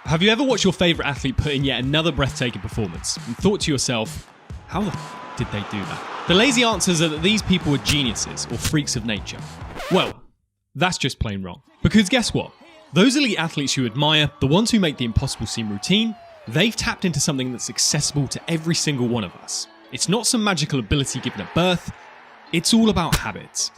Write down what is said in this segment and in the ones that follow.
Have you ever watched your favourite athlete put in yet another breathtaking performance and thought to yourself, how the did they do that? The lazy answers are that these people are geniuses or freaks of nature. Well, that's just plain wrong. Because guess what? Those elite athletes you admire, the ones who make the impossible seem routine, they've tapped into something that's accessible to every single one of us. It's not some magical ability given at birth, it's all about habits.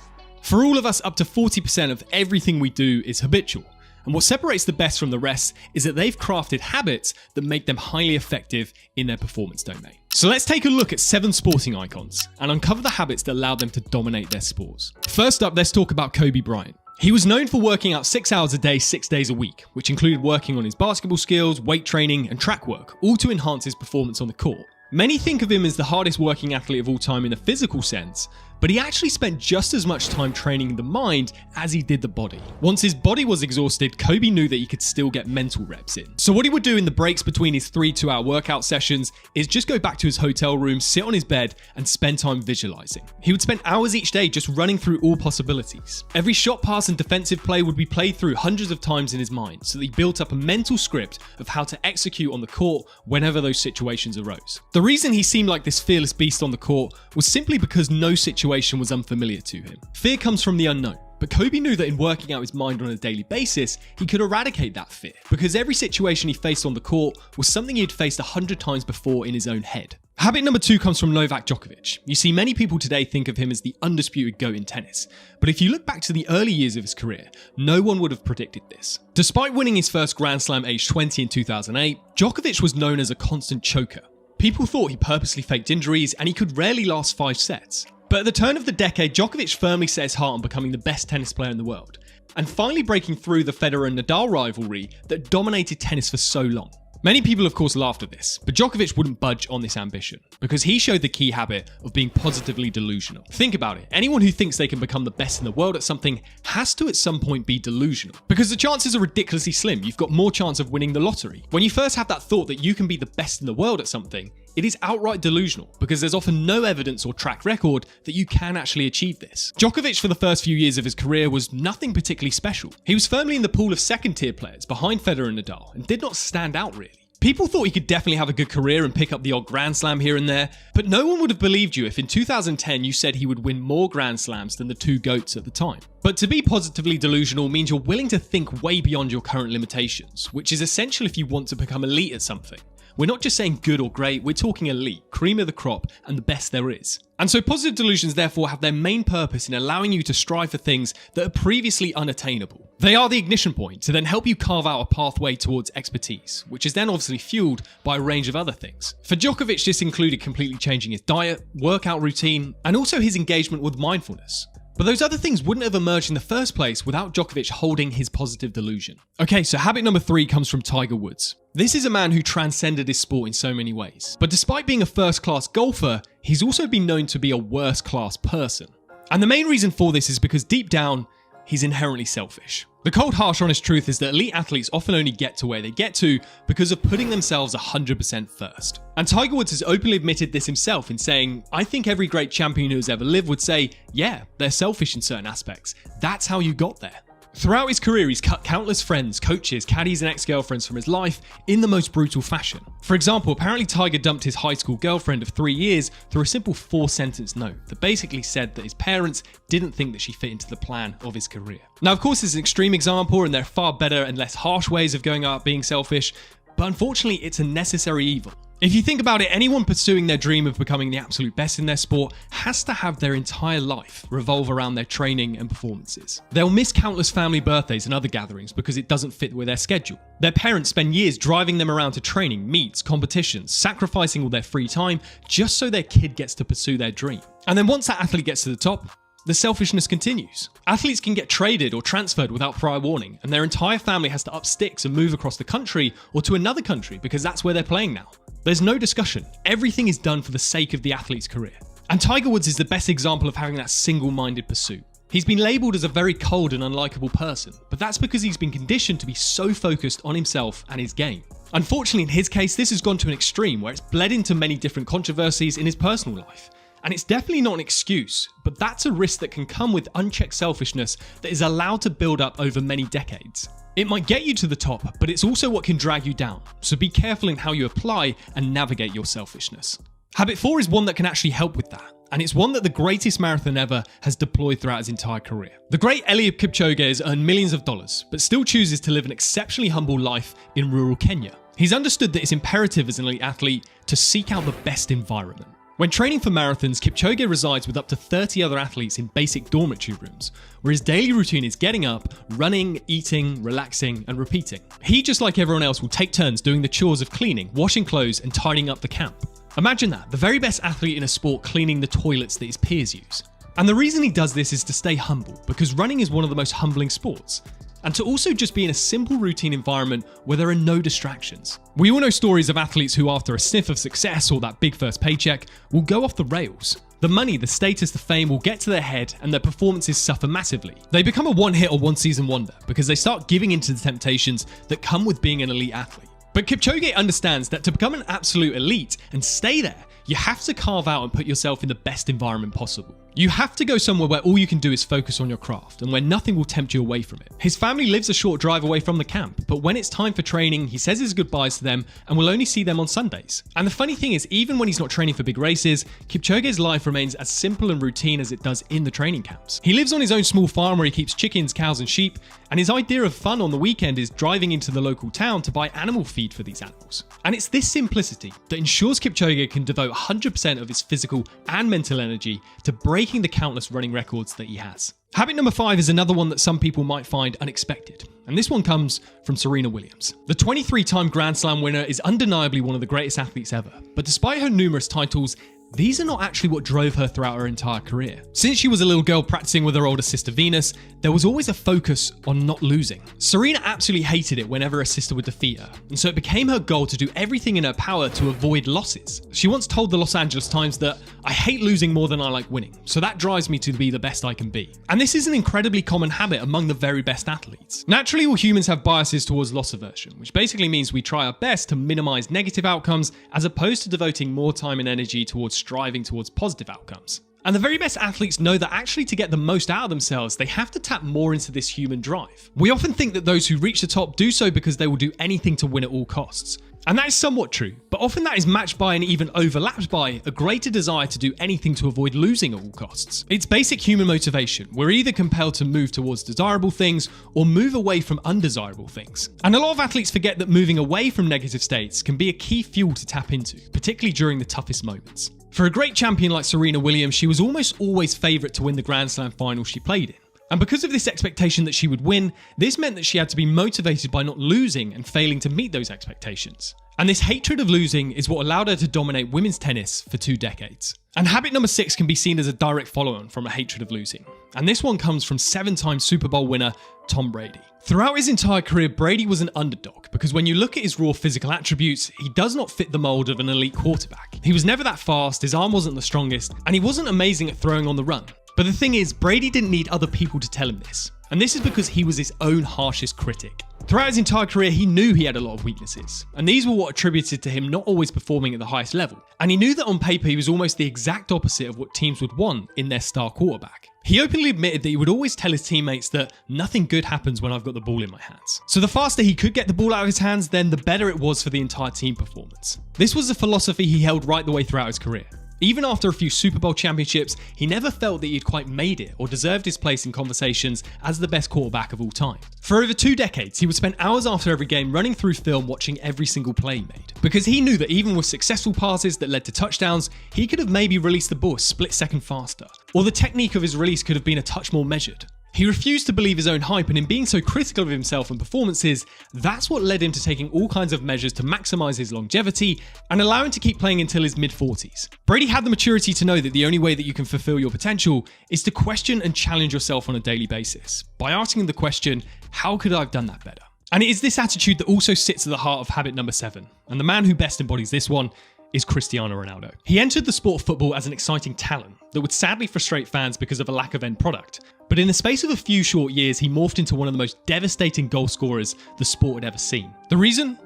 For all of us, up to 40% of everything we do is habitual. And what separates the best from the rest is that they've crafted habits that make them highly effective in their performance domain. So let's take a look at 7 sporting icons and uncover the habits that allowed them to dominate their sports. First up, let's talk about Kobe Bryant. He was known for working out 6 hours a day, 6 days a week, which included working on his basketball skills, weight training, and track work, all to enhance his performance on the court. Many think of him as the hardest working athlete of all time in a physical sense, but he actually spent just as much time training the mind as he did the body. Once his body was exhausted, Kobe knew that he could still get mental reps in. So what he would do in the breaks between his 3 2-hour workout sessions is just go back to his hotel room, sit on his bed, and spend time visualizing. He would spend hours each day just running through all possibilities. Every shot pass and defensive play would be played through hundreds of times in his mind, so that he built up a mental script of how to execute on the court whenever those situations arose. The reason he seemed like this fearless beast on the court was simply because no situation was unfamiliar to him. Fear comes from the unknown, but Kobe knew that in working out his mind on a daily basis, he could eradicate that fear, because every situation he faced on the court was something he had faced 100 times before in his own head. Habit number 2 comes from Novak Djokovic. You see, many people today think of him as the undisputed GOAT in tennis, but if you look back to the early years of his career, no one would have predicted this. Despite winning his first Grand Slam aged 20 in 2008, Djokovic was known as a constant choker. People thought he purposely faked injuries and he could rarely last 5 sets. But at the turn of the decade, Djokovic firmly set his heart on becoming the best tennis player in the world, and finally breaking through the Federer and Nadal rivalry that dominated tennis for so long. Many people of course laughed at this, but Djokovic wouldn't budge on this ambition, because he showed the key habit of being positively delusional. Think about it, anyone who thinks they can become the best in the world at something has to at some point be delusional, because the chances are ridiculously slim. You've got more chance of winning the lottery. When you first have that thought that you can be the best in the world at something, it is outright delusional, because there's often no evidence or track record that you can actually achieve this. Djokovic for the first few years of his career was nothing particularly special. He was firmly in the pool of second-tier players behind Federer and Nadal and did not stand out really. People thought he could definitely have a good career and pick up the odd Grand Slam here and there, but no one would have believed you if in 2010 you said he would win more Grand Slams than the 2 GOATs at the time. But to be positively delusional means you're willing to think way beyond your current limitations, which is essential if you want to become elite at something. We're not just saying good or great, we're talking elite, cream of the crop, and the best there is. And so positive delusions therefore have their main purpose in allowing you to strive for things that are previously unattainable. They are the ignition point to then help you carve out a pathway towards expertise, which is then obviously fueled by a range of other things. For Djokovic, this included completely changing his diet, workout routine, and also his engagement with mindfulness. But those other things wouldn't have emerged in the first place without Djokovic holding his positive delusion. Okay, so habit number 3 comes from Tiger Woods. This is a man who transcended his sport in so many ways. But despite being a first-class golfer, he's also been known to be a worst-class person. And the main reason for this is because deep down, he's inherently selfish. The cold, harsh, honest truth is that elite athletes often only get to where they get to because of putting themselves 100% first. And Tiger Woods has openly admitted this himself in saying, I think every great champion who has ever lived would say, yeah, they're selfish in certain aspects. That's how you got there. Throughout his career, he's cut countless friends, coaches, caddies, and ex-girlfriends from his life in the most brutal fashion. For example, apparently Tiger dumped his high school girlfriend of 3 years through a simple 4-sentence note that basically said that his parents didn't think that she fit into the plan of his career. Now, of course, this is an extreme example, and there are far better and less harsh ways of going about being selfish, but unfortunately, it's a necessary evil. If you think about it, anyone pursuing their dream of becoming the absolute best in their sport has to have their entire life revolve around their training and performances. They'll miss countless family birthdays and other gatherings because it doesn't fit with their schedule. Their parents spend years driving them around to training, meets, competitions, sacrificing all their free time just so their kid gets to pursue their dream. And then once that athlete gets to the top, the selfishness continues. Athletes can get traded or transferred without prior warning, and their entire family has to up sticks and move across the country or to another country because that's where they're playing now. There's no discussion. Everything is done for the sake of the athlete's career. And Tiger Woods is the best example of having that single-minded pursuit. He's been labelled as a very cold and unlikable person, but that's because he's been conditioned to be so focused on himself and his game. Unfortunately, in his case, this has gone to an extreme where it's bled into many different controversies in his personal life. And it's definitely not an excuse, but that's a risk that can come with unchecked selfishness that is allowed to build up over many decades. It might get you to the top, but it's also what can drag you down, so be careful in how you apply and navigate your selfishness. Habit 4 is one that can actually help with that, and it's one that the greatest marathon ever has deployed throughout his entire career. The great Eliud Kipchoge has earned millions of dollars, but still chooses to live an exceptionally humble life in rural Kenya. He's understood that it's imperative as an elite athlete to seek out the best environment. When training for marathons, Kipchoge resides with up to 30 other athletes in basic dormitory rooms, where his daily routine is getting up, running, eating, relaxing, and repeating. He, just like everyone else, will take turns doing the chores of cleaning, washing clothes, and tidying up the camp. Imagine that, the very best athlete in a sport cleaning the toilets that his peers use. And the reason he does this is to stay humble, because running is one of the most humbling sports. And to also just be in a simple routine environment where there are no distractions. We all know stories of athletes who, after a sniff of success or that big first paycheck, will go off the rails. The money, the status, the fame will get to their head and their performances suffer massively. They become a one-hit or one-season wonder because they start giving into the temptations that come with being an elite athlete. But Kipchoge understands that to become an absolute elite and stay there, you have to carve out and put yourself in the best environment possible. You have to go somewhere where all you can do is focus on your craft and where nothing will tempt you away from it. His family lives a short drive away from the camp, but when it's time for training, he says his goodbyes to them and will only see them on Sundays. And the funny thing is, even when he's not training for big races, Kipchoge's life remains as simple and routine as it does in the training camps. He lives on his own small farm where he keeps chickens, cows, and sheep, and his idea of fun on the weekend is driving into the local town to buy animal feed for these animals. And it's this simplicity that ensures Kipchoge can devote 100% of his physical and mental energy to breaking the countless running records that he has. Habit number 5 is another one that some people might find unexpected, and this one comes from Serena Williams. The 23-time Grand Slam winner is undeniably one of the greatest athletes ever, but despite her numerous titles, these are not actually what drove her throughout her entire career. Since she was a little girl practicing with her older sister Venus, there was always a focus on not losing. Serena absolutely hated it whenever her sister would defeat her, and so it became her goal to do everything in her power to avoid losses. She once told the Los Angeles Times that, "I hate losing more than I like winning, so that drives me to be the best I can be." And this is an incredibly common habit among the very best athletes. Naturally, all humans have biases towards loss aversion, which basically means we try our best to minimize negative outcomes as opposed to devoting more time and energy towards striving towards positive outcomes. And the very best athletes know that actually to get the most out of themselves, they have to tap more into this human drive. We often think that those who reach the top do so because they will do anything to win at all costs. And that is somewhat true, but often that is matched by and even overlapped by a greater desire to do anything to avoid losing at all costs. It's basic human motivation. We're either compelled to move towards desirable things or move away from undesirable things. And a lot of athletes forget that moving away from negative states can be a key fuel to tap into, particularly during the toughest moments. For a great champion like Serena Williams, she was almost always favourite to win the Grand Slam final she played in. And because of this expectation that she would win, this meant that she had to be motivated by not losing and failing to meet those expectations. And this hatred of losing is what allowed her to dominate women's tennis for 2 decades. And habit number 6 can be seen as a direct follow-on from a hatred of losing. And this one comes from 7-time Super Bowl winner Tom Brady. Throughout his entire career, Brady was an underdog because when you look at his raw physical attributes, he does not fit the mold of an elite quarterback. He was never that fast, his arm wasn't the strongest, and he wasn't amazing at throwing on the run. But the thing is, Brady didn't need other people to tell him this. And this is because he was his own harshest critic. Throughout his entire career, he knew he had a lot of weaknesses, and these were what attributed to him not always performing at the highest level. And he knew that on paper he was almost the exact opposite of what teams would want in their star quarterback. He openly admitted that he would always tell his teammates that nothing good happens when I've got the ball in my hands. So the faster he could get the ball out of his hands, then the better it was for the entire team performance. This was a philosophy he held right the way throughout his career. Even after a few Super Bowl championships, he never felt that he'd quite made it or deserved his place in conversations as the best quarterback of all time. For over 2 decades, he would spend hours after every game running through film watching every single play made. Because he knew that even with successful passes that led to touchdowns, he could have maybe released the ball a split second faster, or the technique of his release could have been a touch more measured. He refused to believe his own hype, and in being so critical of himself and performances, that's what led him to taking all kinds of measures to maximise his longevity and allow him to keep playing until his mid-40s. Brady had the maturity to know that the only way that you can fulfill your potential is to question and challenge yourself on a daily basis, by asking the question, how could I have done that better? And it is this attitude that also sits at the heart of habit number 7, and the man who best embodies this one is Cristiano Ronaldo. He entered the sport of football as an exciting talent that would sadly frustrate fans because of a lack of end product. But in the space of a few short years, he morphed into one of the most devastating goal scorers the sport had ever seen. The reason?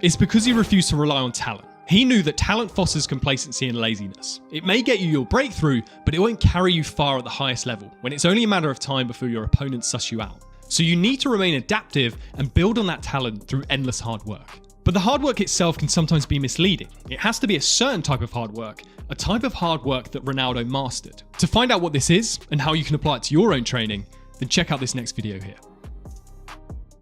It's because he refused to rely on talent. He knew that talent fosters complacency and laziness. It may get you your breakthrough, but it won't carry you far at the highest level, when it's only a matter of time before your opponents suss you out. So you need to remain adaptive and build on that talent through endless hard work. But the hard work itself can sometimes be misleading. It has to be a certain type of hard work, a type of hard work that Ronaldo mastered. To find out what this is and how you can apply it to your own training, then check out this next video here.